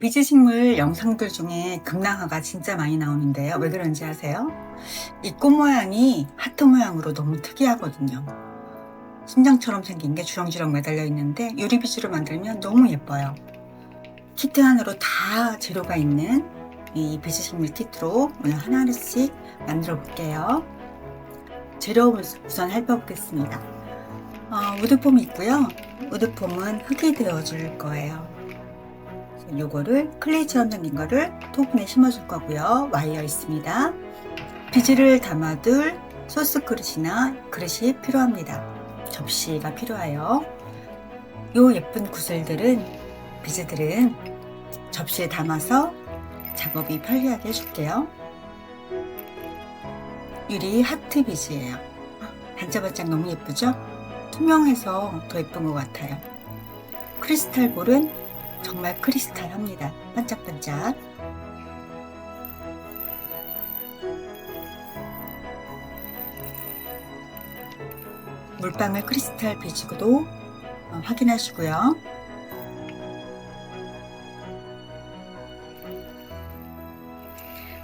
비즈식물 영상들 중에 금낭화가 진짜 많이 나오는데요. 왜 그런지 아세요? 이 꽃 모양이 하트 모양으로 너무 특이하거든요. 심장처럼 생긴 게 주렁주렁 매달려 있는데 유리비즈로 만들면 너무 예뻐요. 키트 안으로 다 재료가 있는 이 비즈식물 키트로 오늘 하나하나씩 만들어 볼게요. 재료 우선 살펴보겠습니다. 우드폼이 있고요. 우드폼은 흙이 되어줄 거예요. 요거를 클레이처럼 생긴 거를 토분에 심어줄 거고요. 와이어 있습니다. 비즈를 담아둘 소스 그릇이나 그릇이 필요합니다. 접시가 필요해요. 요 예쁜 구슬들은 비즈들은 접시에 담아서 작업이 편리하게 해줄게요. 유리 하트 비즈예요. 반짝반짝 너무 예쁘죠? 투명해서 더 예쁜 것 같아요. 크리스탈 볼은 정말 크리스탈합니다. 반짝반짝. 물방울 크리스탈 비즈도 확인하시고요.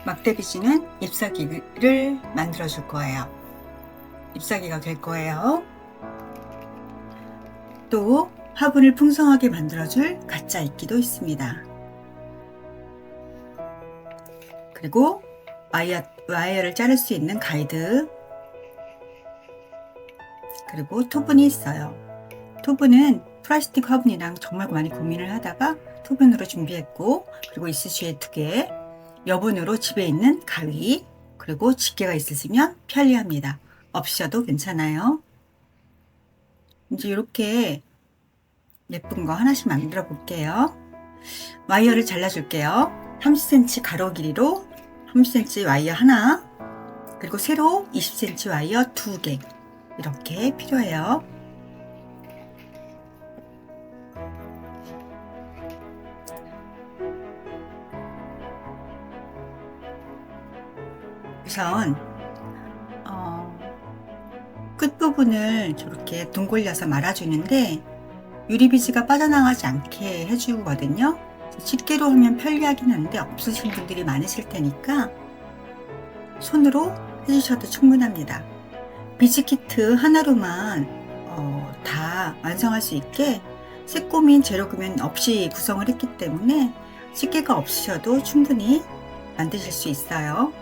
막대 비즈는 잎사귀를 만들어 줄 거예요. 잎사귀가 될 거예요. 또 화분을 풍성하게 만들어줄 가짜 이끼도 있습니다. 그리고 와이어를 자를 수 있는 가이드, 그리고 토분이 있어요. 토분은 플라스틱 화분이랑 정말 많이 고민을 하다가 토분으로 준비했고, 그리고 이쑤시개 2개, 여분으로 집에 있는 가위, 그리고 집게가 있으시면 편리합니다. 없으셔도 괜찮아요. 이제 이렇게 예쁜 거 하나씩 만들어 볼게요. 와이어를 잘라 줄게요. 30cm 가로 길이로 30cm 와이어 하나, 그리고 세로 20cm 와이어 2개 이렇게 필요해요. 우선 끝부분을 저렇게 둥글려서 말아주는데 유리비즈가 빠져나가지 않게 해주거든요. 집게로 하면 편리하긴 한데 없으신 분들이 많으실 테니까 손으로 해주셔도 충분합니다. 비즈 키트 하나로만 다 완성할 수 있게 새꼬민 재료금연 없이 구성을 했기 때문에 집게가 없으셔도 충분히 만드실 수 있어요.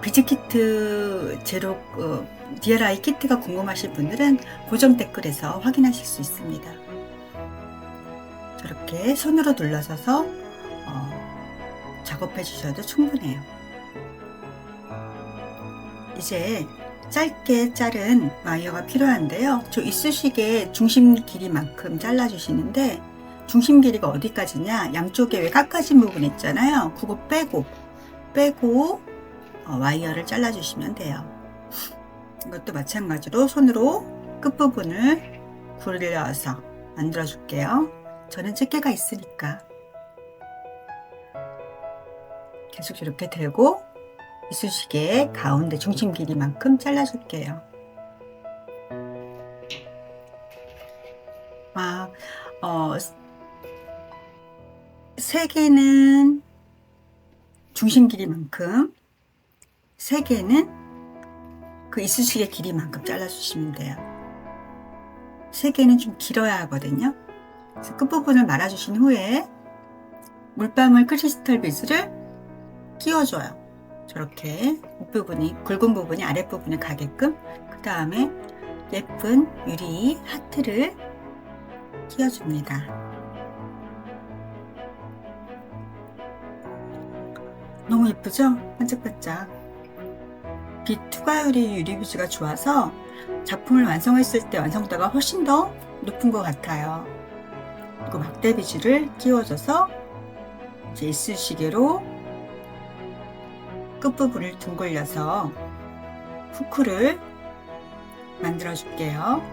비즈 키트 재료 DIY 키트가 궁금하신 분들은 고정 댓글에서 확인하실 수 있습니다. 저렇게 손으로 눌러서서 작업해 주셔도 충분해요. 이제 짧게 자른 와이어가 필요한데요. 저 이쑤시개 중심 길이만큼 잘라 주시는데, 중심 길이가 어디까지냐, 양쪽에 왜 깎아진 부분 있잖아요. 그거 빼고 와이어를 잘라 주시면 돼요. 이것도 마찬가지로 손으로 끝부분을 굴려서 만들어 줄게요. 저는 집게가 있으니까 계속 이렇게 대고 이쑤시개 가운데 중심 길이만큼 잘라 줄게요. 세 개는 중심 길이만큼, 세 개는 그 이쑤시개 길이만큼 잘라주시면 돼요. 세 개는 좀 길어야 하거든요. 그래서 끝부분을 말아주신 후에 물방울 크리스탈 비즈를 끼워줘요. 저렇게 윗부분이, 굵은 부분이 아랫부분에 가게끔. 그 다음에 예쁜 유리 하트를 끼워줍니다. 너무 예쁘죠? 반짝반짝. 빛 투과율이 유리비즈가 좋아서 작품을 완성했을 때 완성도가 훨씬 더 높은 것 같아요. 그리고 막대 비즈를 끼워줘서 이제 이쑤시개로 끝부분을 둥글려서 후크를 만들어 줄게요.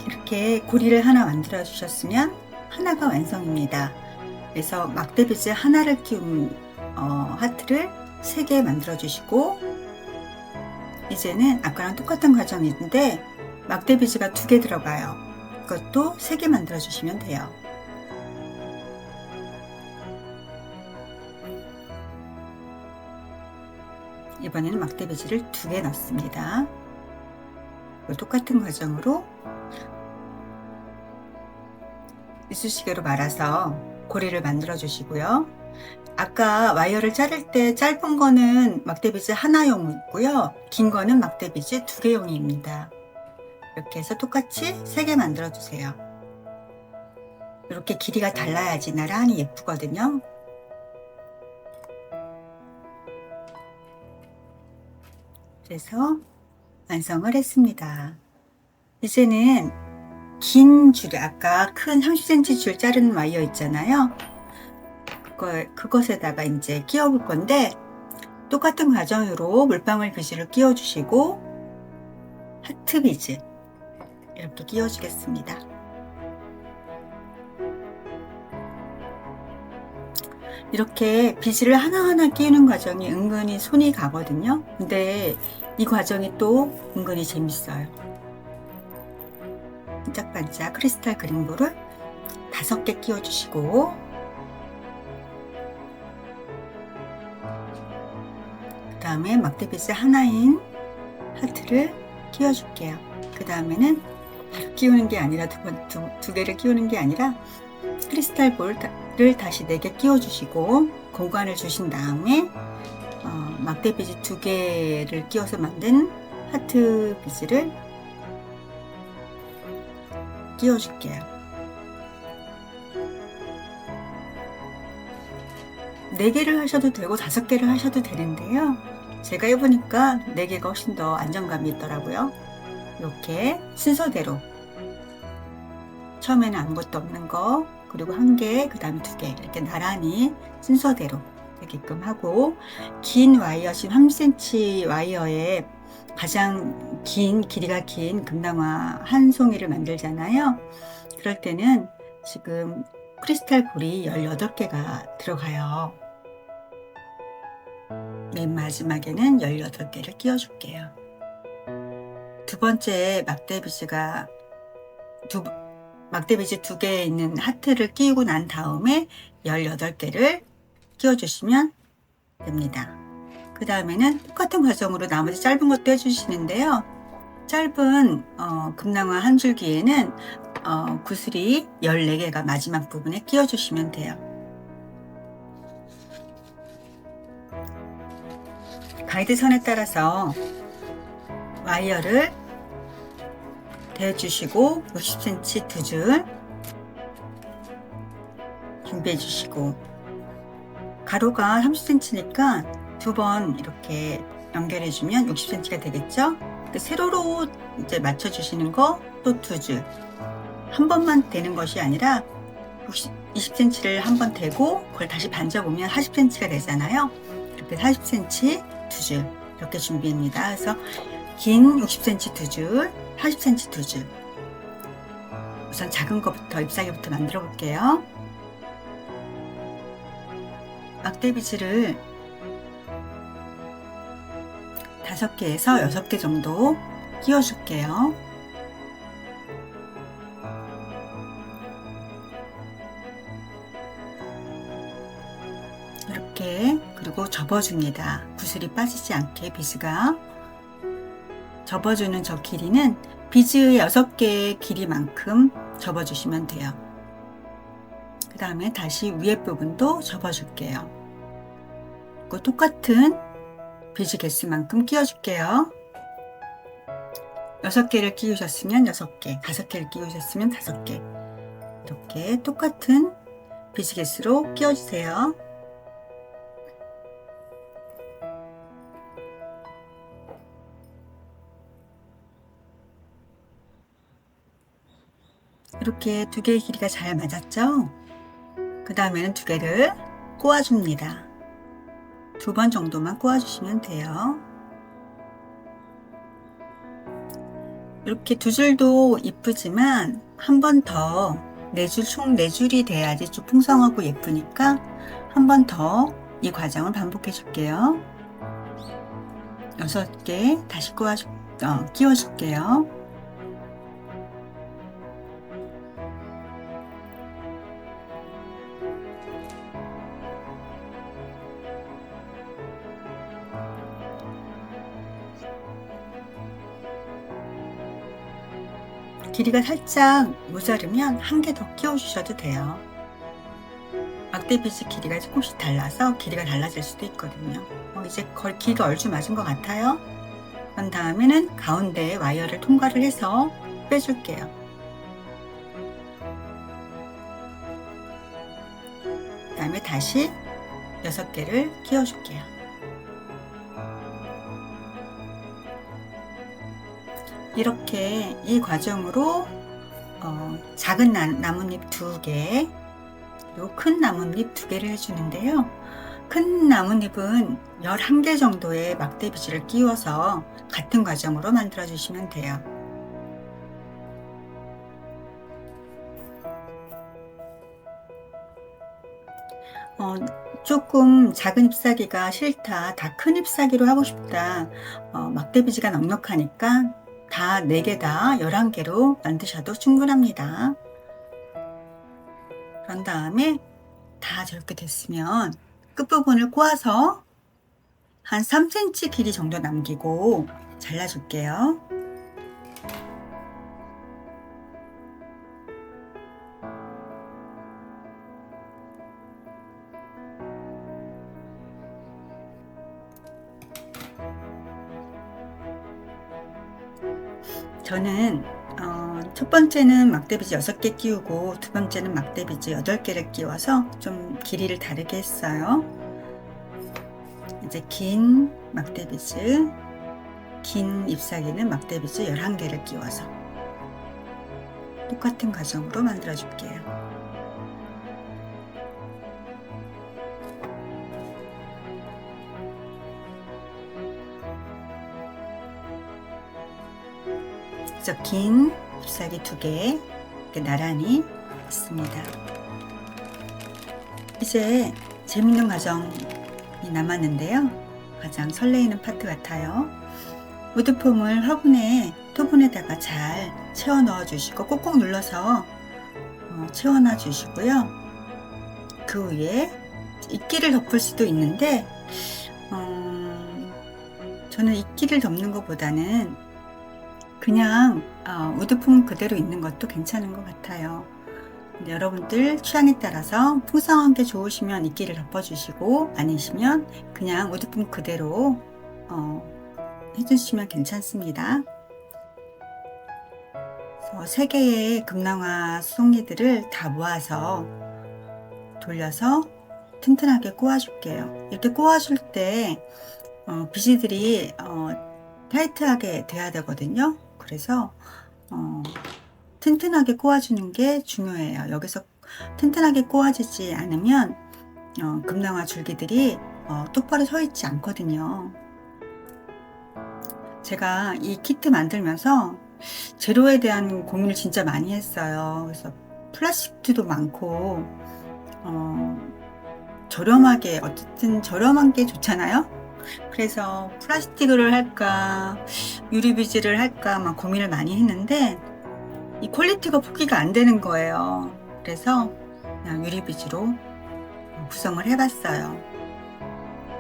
이렇게 고리를 하나 만들어 주셨으면 하나가 완성입니다. 그래서 막대 비즈 하나를 끼운 하트를 3개 만들어 주시고, 이제는 아까랑 똑같은 과정인데 막대 비즈가 2개 들어가요. 것도 3개 만들어 주시면 돼요. 이번에는 막대비지를 2개 넣습니다. 똑같은 과정으로 이쑤시개로 말아서 고리를 만들어 주시고요. 아까 와이어를 자를 때 짧은 거는 막대비지 하나용이 있고요. 긴 거는 막대비지 2개용입니다. 이렇게 해서 똑같이 3개 만들어 주세요. 이렇게 길이가 달라야지 나란히 예쁘거든요. 그래서 완성을 했습니다. 이제는 긴 줄, 아까 큰 30cm 줄 자르는 와이어 있잖아요. 그것에다가 이제 끼워 볼 건데, 똑같은 과정으로 물방울 비즈를 끼워 주시고 하트 비즈 이렇게 끼워 주겠습니다. 이렇게 비즈를 하나하나 끼우는 과정이 은근히 손이 가거든요. 근데 이 과정이 또 은근히 재밌어요. 반짝반짝 크리스탈 그린볼을 5개 끼워 주시고, 그 다음에 막대비즈 하나인 하트를 끼워 줄게요. 그 다음에는 바로 끼우는 게 아니라 두 개를 끼우는 게 아니라 크리스탈 볼을 다시 4개 끼워 주시고 공간을 주신 다음에 막대비즈 2개를 끼워서 만든 하트 비즈를 끼워 줄게요. 4개를 하셔도 되고 5개를 하셔도 되는데요. 제가 해보니까 4개가 훨씬 더 안정감이 있더라고요. 이렇게 순서대로 처음에는 아무것도 없는 거, 그리고 1개, 그 다음에 2개 이렇게 나란히 순서대로 되게끔 하고, 긴 와이어신 30cm 와이어에 가장 길이가 긴 금당화 한 송이를 만들잖아요. 그럴 때는 지금 크리스탈 볼이 18개가 들어가요. 맨 마지막에는 18개를 끼워 줄게요. 두 번째 막대비즈 2개에 있는 하트를 끼우고 난 다음에 18개를 끼워 주시면 됩니다. 그 다음에는 똑같은 과정으로 나머지 짧은 것도 해주시는데요. 짧은 금낭화 한 줄기에는 구슬이 14개가 마지막 부분에 끼워 주시면 돼요. 가이드선에 따라서 와이어를 대주시고 60cm 2줄 준비해 주시고, 가로가 30cm니까 2번 이렇게 연결해 주면 60cm가 되겠죠. 세로로 이제 맞춰 주시는 거 또 2줄, 한 번만 대는 것이 아니라 20cm를 한 번 대고 그걸 다시 반져 보면 40cm가 되잖아요. 이렇게 40cm 2줄 이렇게 준비합니다. 그래서 긴 60cm 2줄, 40cm 2줄. 우선 작은 거부터, 잎사귀부터 만들어 볼게요. 막대비즈를 5개에서 6개 정도 끼워 줄게요. 이렇게, 그리고 접어줍니다. 구슬이 빠지지 않게 비즈가. 접어주는 저 길이는 비즈 6개의 길이만큼 접어주시면 돼요. 그 다음에 다시 위에 부분도 접어줄게요. 그리고 똑같은 비즈 개수만큼 끼워줄게요. 6개를 끼우셨으면 6개, 5개를 끼우셨으면 5개, 이렇게 똑같은 비즈 개수로 끼워주세요. 이렇게 2개의 길이가 잘 맞았죠? 그 다음에는 2개를 꼬아줍니다. 2번 정도만 꼬아주시면 돼요. 이렇게 2줄도 이쁘지만 한 번 더, 4줄, 총 4줄이 돼야지 좀 풍성하고 예쁘니까 한 번 더 이 과정을 반복해 줄게요. 6개 다시 끼워줄게요. 길이가 살짝 모자르면 한 개 더 끼워주셔도 돼요. 막대빗이 길이가 조금씩 달라서 길이가 달라질 수도 있거든요. 이제 거의 길이가 얼추 맞은 것 같아요. 그런 다음에는 가운데에 와이어를 통과를 해서 빼줄게요. 그 다음에 다시 6개를 끼워줄게요. 이렇게 이 과정으로 작은 나뭇잎 2개, 그리고 큰 나뭇잎 2개를 해주는데요. 큰 나뭇잎은 11개 정도의 막대비지를 끼워서 같은 과정으로 만들어 주시면 돼요. 조금 작은 잎사귀가 싫다, 다 큰 잎사귀로 하고 싶다, 막대비지가 넉넉하니까 다 4개 다 11개로 만드셔도 충분합니다. 그런 다음에 다 저렇게 됐으면 끝부분을 꼬아서 한 3cm 길이 정도 남기고 잘라줄게요. 저는 첫 번째는 막대비지 6개 끼우고 두 번째는 막대비지 8개를 끼워서 좀 길이를 다르게 했어요. 이제 긴 막대비지, 긴 잎사귀는 막대비지 11개를 끼워서 똑같은 과정으로 만들어 줄게요. 그래서 긴 잎사귀 2개 이렇게 나란히 있습니다. 이제 재밌는 과정이 남았는데요. 가장 설레이는 파트 같아요. 우드폼을 화분에 토분에다가 잘 채워 넣어 주시고 꼭꼭 눌러서 채워 놔 주시고요. 그 위에 이끼를 덮을 수도 있는데 저는 이끼를 덮는 것보다는 그냥 우드폼 그대로 있는 것도 괜찮은 것 같아요. 근데 여러분들 취향에 따라서 풍성한 게 좋으시면 이끼를 덮어주시고, 아니시면 그냥 우드폼 그대로 해주시면 괜찮습니다. 3개의 금낭화 송이들을 다 모아서 돌려서 튼튼하게 꼬아줄게요. 이렇게 꼬아줄 때 비지들이 타이트하게 돼야 되거든요. 그래서 튼튼하게 꼬아주는 게 중요해요. 여기서 튼튼하게 꼬아지지 않으면 금낭화 줄기들이 똑바로 서 있지 않거든요. 제가 이 키트 만들면서 재료에 대한 고민을 진짜 많이 했어요. 그래서 플라스틱도 많고 저렴하게, 어쨌든 저렴한 게 좋잖아요. 그래서 플라스틱을 할까 유리비즈를 할까 막 고민을 많이 했는데 이 퀄리티가 포기가 안 되는 거예요. 그래서 그냥 유리비즈로 구성을 해봤어요.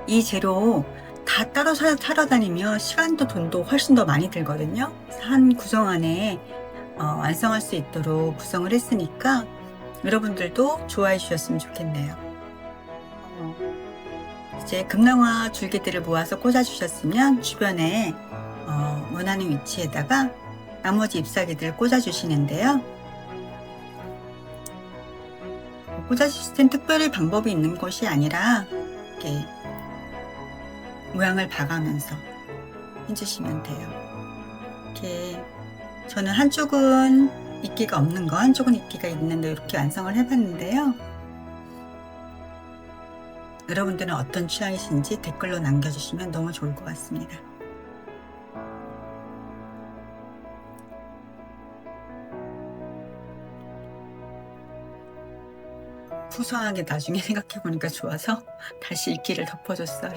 이 재료 다 따로 사러 다니면 시간도 돈도 훨씬 더 많이 들거든요. 한 구성 안에 완성할 수 있도록 구성을 했으니까 여러분들도 좋아해 주셨으면 좋겠네요. 이제 금낭화 줄기들을 모아서 꽂아 주셨으면 주변에 원하는 위치에다가 나머지 잎사귀들을 꽂아 주시는데요. 꽂아 주실 땐 특별히 방법이 있는 것이 아니라 이렇게 모양을 봐가면서 해주시면 돼요. 이렇게 저는 한쪽은 이끼가 없는 거, 한쪽은 이끼가 있는데 이렇게 완성을 해봤는데요. 여러분들은 어떤 취향이신지 댓글로 남겨주시면 너무 좋을 것 같습니다. 소소하게 나중에 생각해보니까 좋아서 다시 이끼를 덮어줬어요.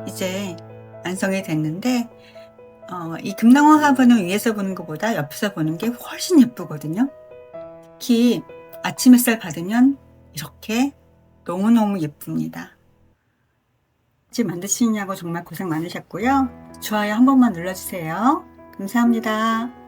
이제 완성이 됐는데 이 금낭화 화분은 위에서 보는 것보다 옆에서 보는 게 훨씬 예쁘거든요. 특히 아침 햇살 받으면 이렇게 너무너무 예쁩니다. 지금 만드시느냐고 정말 고생 많으셨고요. 좋아요 한 번만 눌러주세요. 감사합니다.